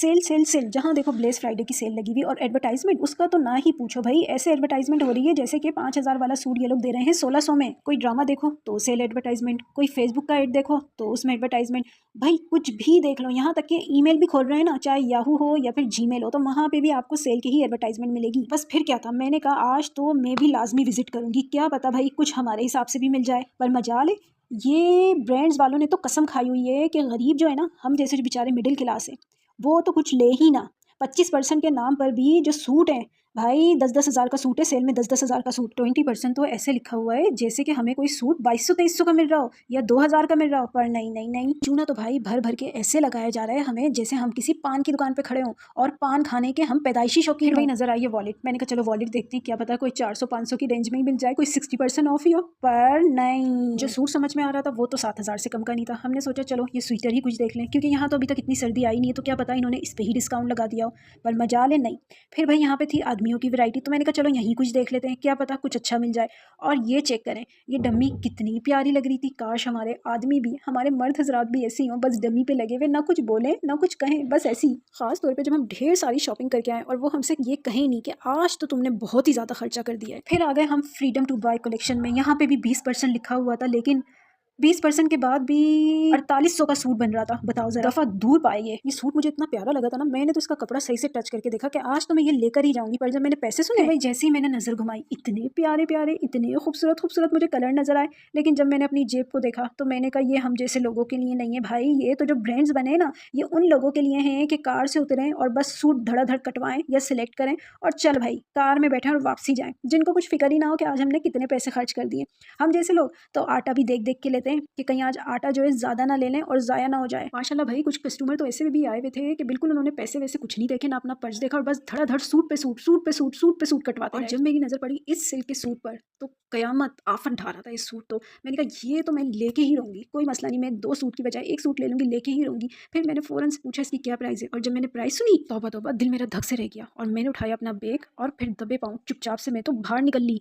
Cell cell cell, जहाँ देखो bless Friday की सेल लगी हुई। और एडवर्टाइजमेंट उसका तो ना ही पूछो भाई, ऐसे एडवर्टाइजमेंट हो रही है जैसे कि 5,000 वाला सूट ये लोग दे रहे हैं 1600 में। कोई ड्रामा देखो तो सेल एडवर्टाइजमेंट, कोई फेसबुक का एड देखो तो उसमें एडवर्टाइजमेंट। भाई कुछ भी देख लो, यहाँ तक कि ईमेल भी खोल रहे हैं ना, चाहे याहू हो या फिर जीमेल हो, तो वहाँ पे भी आपको सेल की ही एडवर्टाइजमेंट मिलेगी। बस फिर क्या था, मैंने कहा आज तो मैं भी लाजमी विजिट करूंगी, क्या पता भाई कुछ हमारे हिसाब से भी मिल जाए। पर मजा ले, ये ब्रांड्स वालों ने तो कसम खाई हुई है कि गरीब जो है ना, हम जैसे जो बेचारे मिडिल क्लास है, वो तो कुछ ले ही ना। 25% के नाम पर भी जो सूट है भाई, 10-10 हज़ार का सूट है, सेल में 10-10 हज़ार का सूट। 20% तो ऐसे लिखा हुआ है जैसे कि हमें कोई सूट 2200-2300 का मिल रहा हो या 2000 का मिल रहा हो। पर नहीं नहीं नहीं, चूना तो भाई भर भर के ऐसे लगाया जा रहा है हमें जैसे हम किसी पान की दुकान पे खड़े हों और पान खाने के हम पैदाइशी शौकीन। वही नजर आई है वॉलेट, मैंने कहा चलो वॉलेट देखते हैं, क्या पता कोई 400-500 की रेंज में ही मिल जाए, कोई 60% ऑफ ही हो। पर नहीं, जो सूट समझ में आ रहा था वो तो 7,000 से कम का नहीं था। हमने सोचा चलो ये स्वेटर ही कुछ देख लें, क्योंकि यहाँ तो अभी तक इतनी सर्दी आई नहीं है, तो क्या पता इन्होंने इस पर ही डिस्काउंट लगा दिया हो। पर मजा ले नहीं। फिर भाई यहाँ पे थी आदमियों की वैरायटी, तो मैंने कहा चलो यहीं कुछ देख लेते हैं, क्या पता कुछ अच्छा मिल जाए। और ये चेक करें, ये डम्मी कितनी प्यारी लग रही थी। काश हमारे आदमी भी, हमारे मर्द हजरात भी ऐसे ही हों, बस डम्मी पे लगे हुए, ना कुछ बोले ना कुछ कहें, बस ऐसी। खास तौर पे जब हम ढेर सारी शॉपिंग करके आए और वो हमसे ये कहें नहीं कि आज तो तुमने बहुत ही ज़्यादा खर्चा कर दिया है। फिर आ गए हम फ्रीडम टू बाय कलेक्शन में, यहाँ पे भी 20% लिखा हुआ था, लेकिन 20% के बाद भी 4800 का सूट बन रहा था। बताओ जरा, दफा दूर पाए। ये सूट मुझे इतना प्यारा लगा था ना, मैंने तो इसका कपड़ा सही से टच करके देखा कि आज तो मैं ये लेकर ही जाऊंगी। पर जब मैंने पैसे सुने भाई, जैसे ही मैंने नजर घुमाई, इतने प्यारे प्यारे, इतने खूबसूरत खूबसूरत मुझे कलर नजर आए। लेकिन जब मैंने अपनी जेब को देखा तो मैंने कहा ये हम जैसे लोगों के लिए नहीं है भाई, ये तो जो ब्रांड्स बने ना, ये उन लोगों के लिए हैं कि कार से उतरें और बस सूट धड़ाधड़ कटवाएं या सिलेक्ट करें और चल भाई कार में बैठे और वापसी जाएं, जिनको कुछ फिक्र ही ना हो कि आज हमने कितने पैसे खर्च कर दिए। हम जैसे लोग तो आटा भी देख देख के लेते हैं कि कहीं आज आटा जो है ज़्यादा ना ले लें और ज़ाया ना हो जाए। माशाल्लाह भाई कुछ कस्टमर तो ऐसे भी आए हुए थे कि बिल्कुल उन्होंने पैसे वैसे कुछ नहीं देखे, ना अपना पर्स देखा, और बस धड़ाधड़ सूट पे सूट, सूट पे सूट, सूट पे सूट कटवाते रहे। और जब मेरी नज़र पड़ी इस सिल्क के सूट पर तो कयामत आफत ढा रहा था इस सूट। तो मैंने कहा ये तो मैं लेके ही रहूँगी, कोई मसला नहीं, मैं 2 सूट की बजाय 1 सूट ले लूँगी, लेके ही रहूँगी। फिर मैंने फ़ौरन से पूछा इसकी क्या प्राइस है, और जब मैंने प्राइस सुनी, तौबा तौबा, दिल मेरा धक से रह गया और मैंने उठाया अपना बैग और फिर दबे पाँव चुपचाप से मैं तो बाहर निकल ली।